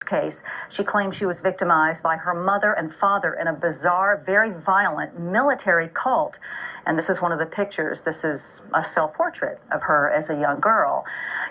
case, she claimed she was victimized by her mother and father in a bizarre, very violent military cult. And this is one of the pictures. This is a self-portrait of her as a young girl.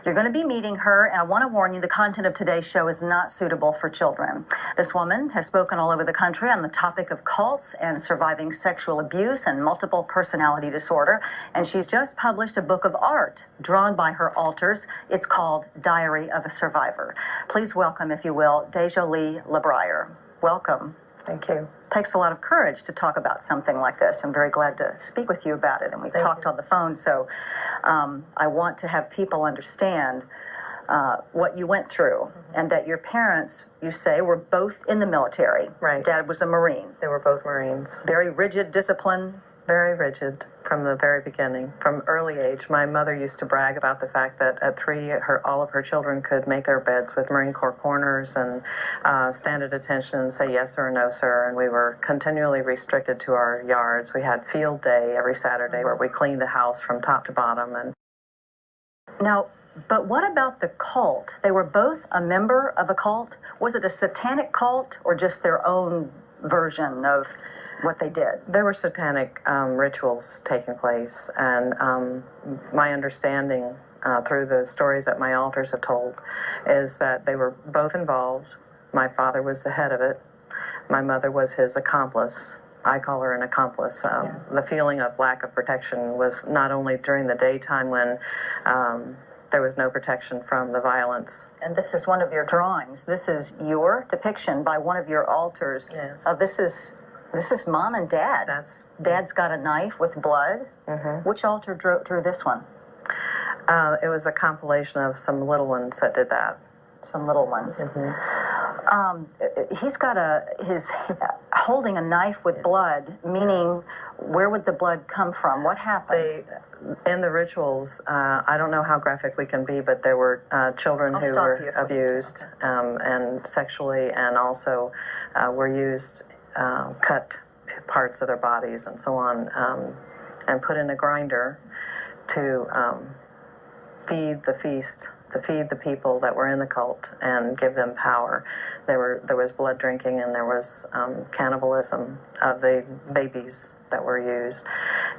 You're going to be meeting her, and I want to warn you, the content of today's show is not suitable for children. This woman has spoken all over the country on the topic of cults and surviving sexual abuse and multiple personality disorder, and she's just published a book of art drawn by her altars. It's called Diary of a Survivor. Please welcome, if you will, Dejolie LeBrier. Welcome. Thank you. Takes a lot of courage to talk about something like this. I'm very glad to speak with you about it, and we've talked on the phone, so I want to have people understand what you went through, and that your parents, you say, were both in the military. Right. Dad was a Marine. They were both Marines. Very rigid discipline. Very rigid from the very beginning, from early age. My mother used to brag about the fact that at 3, all of her children could make their beds with Marine Corps corners and stand at attention and say yes or no, sir. And we were continually restricted to our yards. We had field day every Saturday where we cleaned the house from top to bottom. And now, but what about the cult? They were both a member of a cult. Was it a satanic cult or just their own version of what they did? There were satanic rituals taking place, and my understanding through the stories that my altars have told is that they were both involved. My father was the head of it. My mother was his accomplice. I call her an accomplice. The feeling of lack of protection was not only during the daytime when there was no protection from the violence. And this is one of your drawings. This is your depiction by one of your altars. Yes. This is Mom and Dad. Dad's got a knife with blood. Mm-hmm. Which altar drew this one? It was a compilation of some little ones that did that. Some little ones. Mm-hmm. He's got his holding a knife with blood, meaning where would the blood come from? What happened? In the rituals, I don't know how graphic we can be, but there were children who were abused and sexually, and also were used, cut parts of their bodies and so on, and put in a grinder to feed the feast, to feed the people that were in the cult and give them power. There was blood drinking, and there was cannibalism of the babies that were used.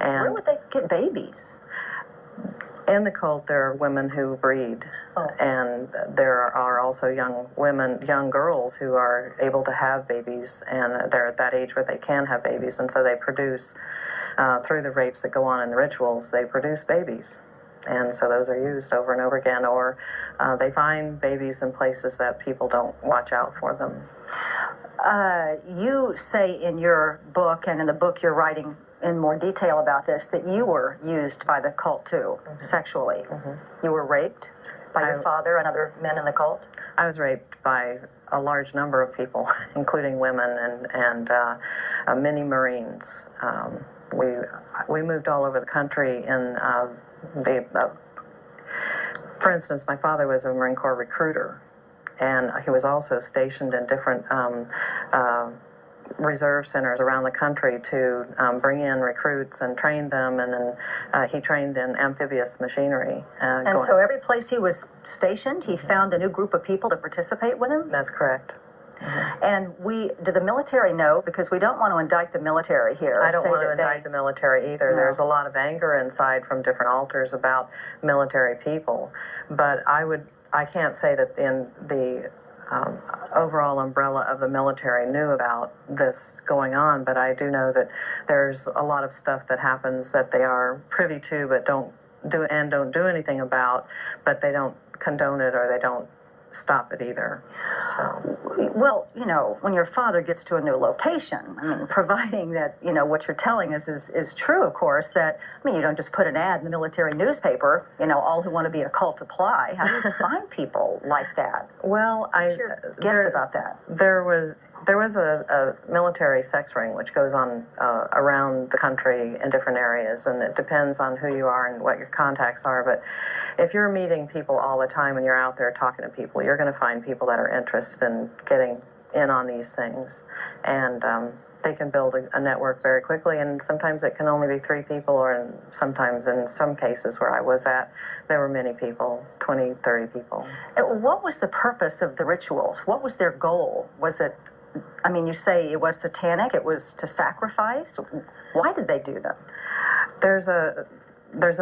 And where would they get babies? In the cult, there are women who breed, and there are also young girls who are able to have babies, and they're at that age where they can have babies, and so they produce, through the rapes that go on in the rituals, they produce babies. And so those are used over and over again, or they find babies in places that people don't watch out for them. You say in your book, and in the book you're writing in more detail about this, that you were used by the cult too, sexually. You were raped by your father and other men in the cult? I was raped by a large number of people, including women and many Marines. We moved all over the country in for instance, my father was a Marine Corps recruiter, and he was also stationed in different reserve centers around the country to bring in recruits and train them, and then he trained in amphibious machinery. And so every place he was stationed, he found a new group of people to participate with him? That's correct. And did the military know? Because we don't want to indict the military here. I don't want to indict the military either. No. There's a lot of anger inside from different altars about military people. But I can't say that in the overall umbrella of the military knew about this going on, but I do know that there's a lot of stuff that happens that they are privy to but don't do anything about, but they don't condone it or they don't stop it either. So, well, you know, when your father gets to a new location, I mean, providing that, you know, what you're telling us is true, of course, that, I mean, you don't just put an ad in the military newspaper, you know, all who want to be in a cult apply. How do you find people like that? Well, What's your guess about that? There was a military sex ring which goes on around the country in different areas, and it depends on who you are and what your contacts are. But if you're meeting people all the time and you're out there talking to people, you're going to find people that are interested in getting in on these things. And they can build a network very quickly, and sometimes it can only be 3 people, or sometimes in some cases where I was at, there were many people, 20, 30 people. What was the purpose of the rituals? What was their goal? Was it, I mean, you say it was satanic, it was to sacrifice? Why did they do them? There's a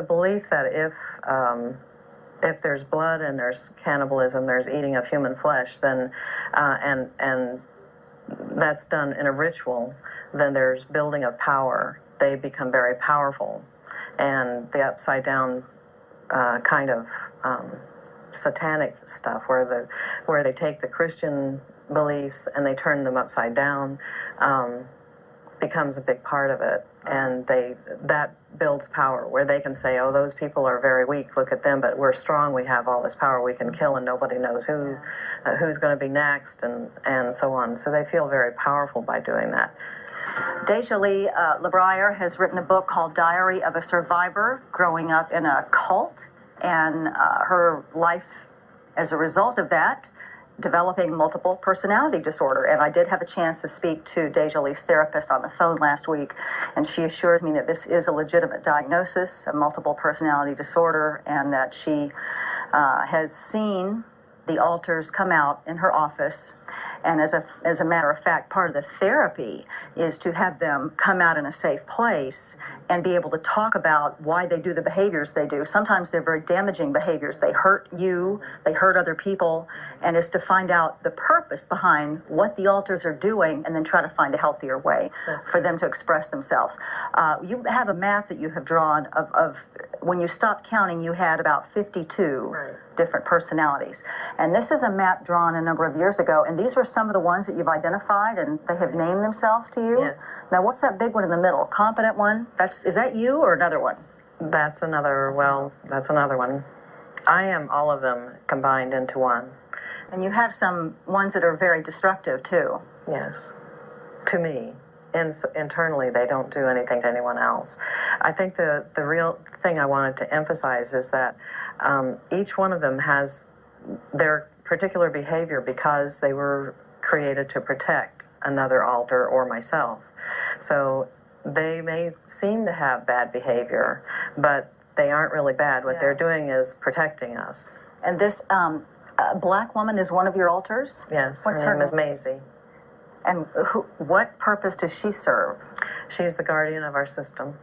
belief that if there's blood and there's cannibalism, there's eating of human flesh, then and that's done in a ritual, then there's building of power. They become very powerful, and the upside down kind of satanic stuff, where they take the Christian beliefs and they turn them upside down, becomes a big part of it, and that builds power, where they can say, oh, those people are very weak, look at them, but we're strong, we have all this power, we can kill, and nobody knows who's going to be next, and so on. So they feel very powerful by doing that. Deja Lee LeBrier has written a book called Diary of a Survivor, growing up in a cult, and her life as a result of that, developing multiple personality disorder. And I did have a chance to speak to Deja Lee's therapist on the phone last week, and she assures me that this is a legitimate diagnosis of multiple personality disorder, and that she has seen the altars come out in her office. And as a matter of fact, part of the therapy is to have them come out in a safe place and be able to talk about why they do the behaviors they do. Sometimes they're very damaging behaviors. They hurt you, they hurt other people, and it's to find out the purpose behind what the altars are doing and then try to find a healthier way for them to express themselves. You have a map that you have drawn of when you stopped counting, you had about 52 different personalities. And this is a map drawn a number of years ago, and these were some of the ones that you've identified, and they have named themselves to you? Yes. Now, what's that big one in the middle? Confident one? Is that you or another one? That's another one. I am all of them combined into one. And you have some ones that are very destructive, too. Yes. To me. Internally, they don't do anything to anyone else. I think the real thing I wanted to emphasize is that each one of them has their particular behavior because they were created to protect another altar or myself. So they may seem to have bad behavior, but they aren't really bad. What they're doing is protecting us. And this black woman is one of your altars? Yes, What's her name is Maisie. And what purpose does she serve? She's the guardian of our system.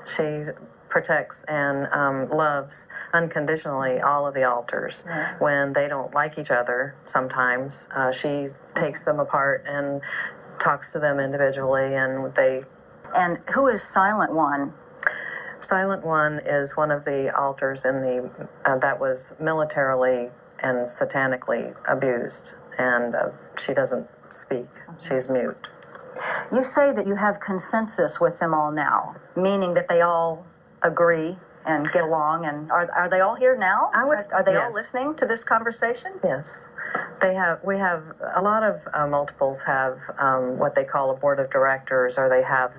She protects and loves unconditionally all of the altars. When they don't like each other, sometimes she takes them apart and talks to them individually, and they... And who is Silent One? Silent One is one of the altars in the that was militarily and satanically abused, and she doesn't speak. She's mute. You say that you have consensus with them all now, meaning that they all agree and get along, and are they all here now? Are they all listening to this conversation? Yes. We have a lot of multiples have what they call a board of directors, or they have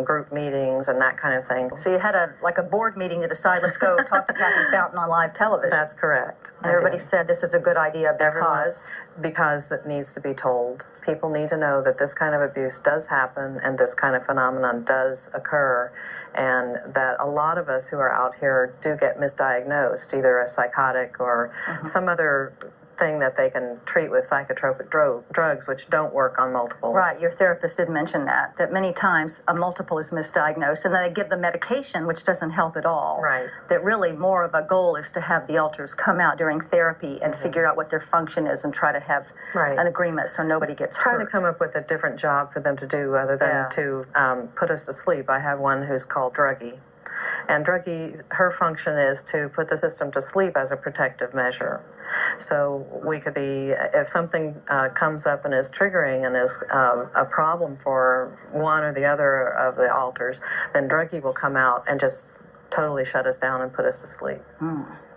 group meetings and that kind of thing. So you had a board meeting to decide, let's go talk to Kathy Fountain on live television. That's correct. And everybody said this is a good idea because it needs to be told. People need to know that this kind of abuse does happen and this kind of phenomenon does occur, and that a lot of us who are out here do get misdiagnosed, either as psychotic or some other thing that they can treat with psychotropic drugs, which don't work on multiples. Right, your therapist did mention that many times a multiple is misdiagnosed, and then they give the medication, which doesn't help at all. Right. That really more of a goal is to have the alters come out during therapy and figure out what their function is and try to have an agreement so nobody gets hurt. Try to come up with a different job for them to do other than to put us to sleep. I have one who's called Druggie. And Druggie, her function is to put the system to sleep as a protective measure. So we could be, if something comes up and is triggering and is a problem for one or the other of the altars, then Druggie will come out and just totally shut us down and put us to sleep.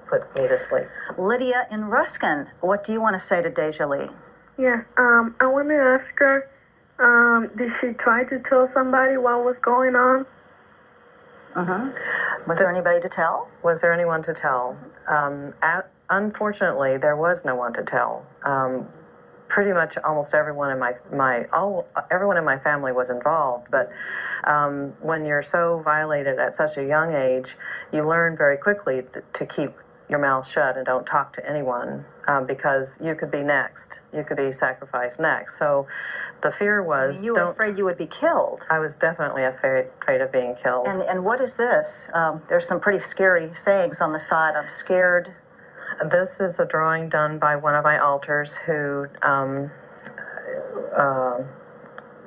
Put me to sleep. Lydia in Ruskin, what do you want to say to Deja Lee? Yeah, I want to ask her, did she try to tell somebody what was going on? Was there anybody to tell? Was there anyone to tell? Unfortunately, there was no one to tell. pretty much almost everyone in everyone in my family was involved. But when you're so violated at such a young age, you learn very quickly to keep your mouth shut and don't talk to anyone, because you could be next. You could be sacrificed next. So the fear was... You were afraid you would be killed. I was definitely afraid of being killed. And what is this? There's some pretty scary sayings on the side. I'm scared. This is a drawing done by one of my altars who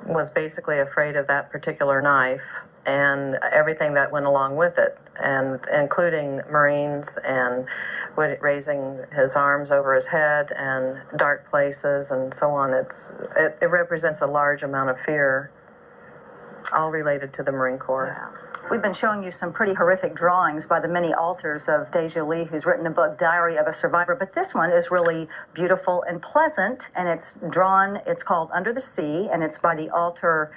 was basically afraid of that particular knife and everything that went along with it, and including Marines and raising his arms over his head and dark places and so on. It represents a large amount of fear, all related to the Marine Corps. Yeah. We've been showing you some pretty horrific drawings by the many altars of Deja Lee, who's written a book, Diary of a Survivor, but this one is really beautiful and pleasant, and it's called Under the Sea, and it's by the altar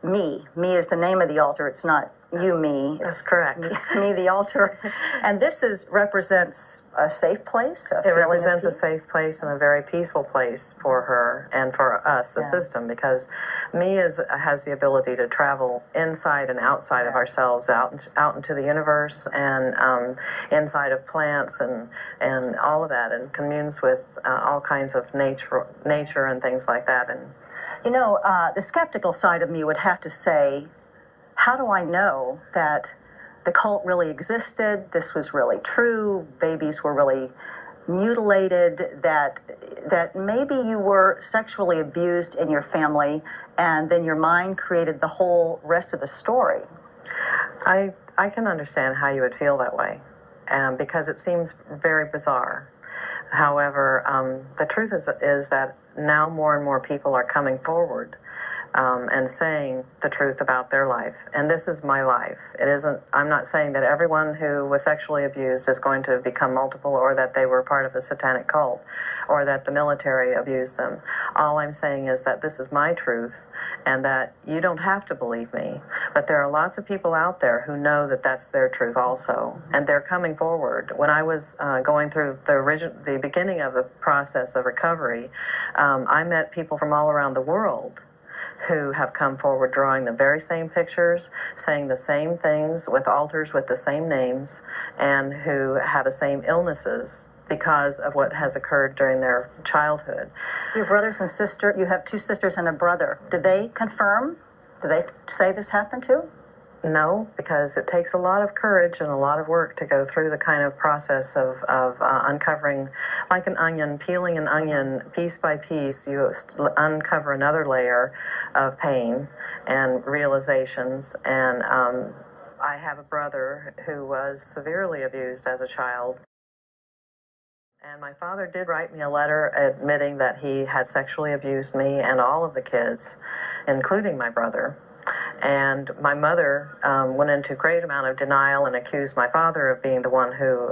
Me. Me is the name of the altar. It's not you, me. That's correct. Me, the altar. And this represents a safe place. It represents a safe place and a very peaceful place for her and for us, the system, because me has the ability to travel inside and outside of ourselves, out into the universe and inside of plants and all of that, and communes with all kinds of nature and things like that. And you know, the skeptical side of me would have to say, how do I know that the cult really existed, this was really true, babies were really mutilated, that maybe you were sexually abused in your family, and then your mind created the whole rest of the story? I can understand how you would feel that way, because it seems very bizarre. However, the truth is that now more and more people are coming forward and saying the truth about their life. And this is my life. I'm not saying that everyone who was sexually abused is going to become multiple, or that they were part of a satanic cult, or that the military abused them. All I'm saying is that this is my truth, and that you don't have to believe me. But there are lots of people out there who know that that's their truth also, and they're coming forward. When I was going through the beginning of the process of recovery, I met people from all around the world who have come forward drawing the very same pictures, saying the same things with altars with the same names, and who have the same illnesses because of what has occurred during their childhood. Your brothers and sister, you have two sisters and a brother. Did they confirm? Did they say this happened too? No, because it takes a lot of courage and a lot of work to go through the kind of process of uncovering, like an onion, peeling an onion piece by piece. You uncover another layer of pain and realizations. And I have a brother who was severely abused as a child. And my father did write me a letter admitting that he had sexually abused me and all of the kids, including my brother. And my mother went into a great amount of denial and accused my father of being the one who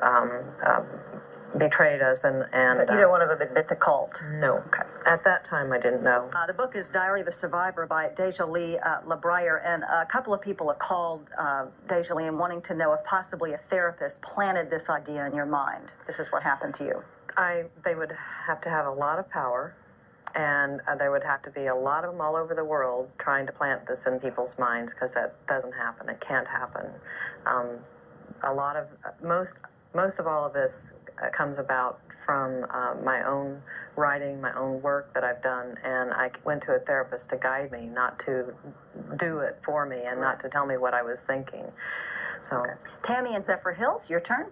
betrayed us. And either one of them admit the cult? No. Okay. At that time, I didn't know. The book is Diary of a Survivor by Deja Lee LaBriere, and a couple of people have called Deja Lee and wanting to know if possibly a therapist planted this idea in your mind. This is what happened to you. They would have to have a lot of power. And there would have to be a lot of them all over the world trying to plant this in people's minds, because that doesn't happen. It can't happen. Most of all of this comes about from my own writing, my own work that I've done, and I went to a therapist to guide me, not to do it for me, and not to tell me what I was thinking. So, okay. Tammy in Zephyr Hills, your turn.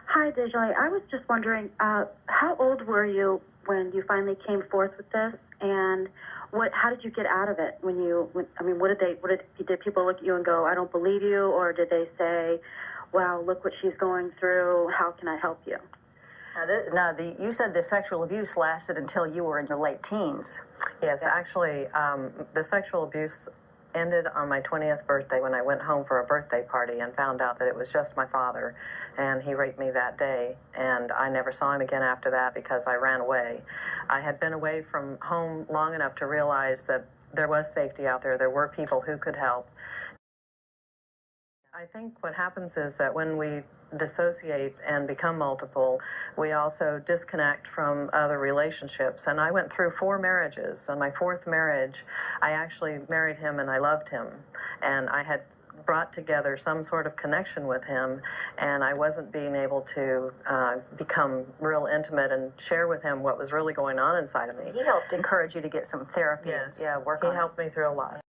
Hi, Deja. I was just wondering, how old were you when you finally came forth with this, and how did you get out of it? Did people look at you and go, "I don't believe you," or did they say, "Wow, look what she's going through. How can I help you?" You said the sexual abuse lasted until you were in your late teens. Yes, actually, the sexual abuse ended on my 20th birthday when I went home for a birthday party and found out that it was just my father, and he raped me that day, and I never saw him again after that because I ran away. I had been away from home long enough to realize that there was safety out there. There were people who could help. I think what happens is that when we dissociate and become multiple, we also disconnect from other relationships. And I went through 4 marriages. On my 4th marriage, I actually married him and I loved him. And I had brought together some sort of connection with him, and I wasn't being able to become real intimate and share with him what was really going on inside of me. He helped encourage you to get some therapy. Yes. Yeah, work he on helped me through a lot.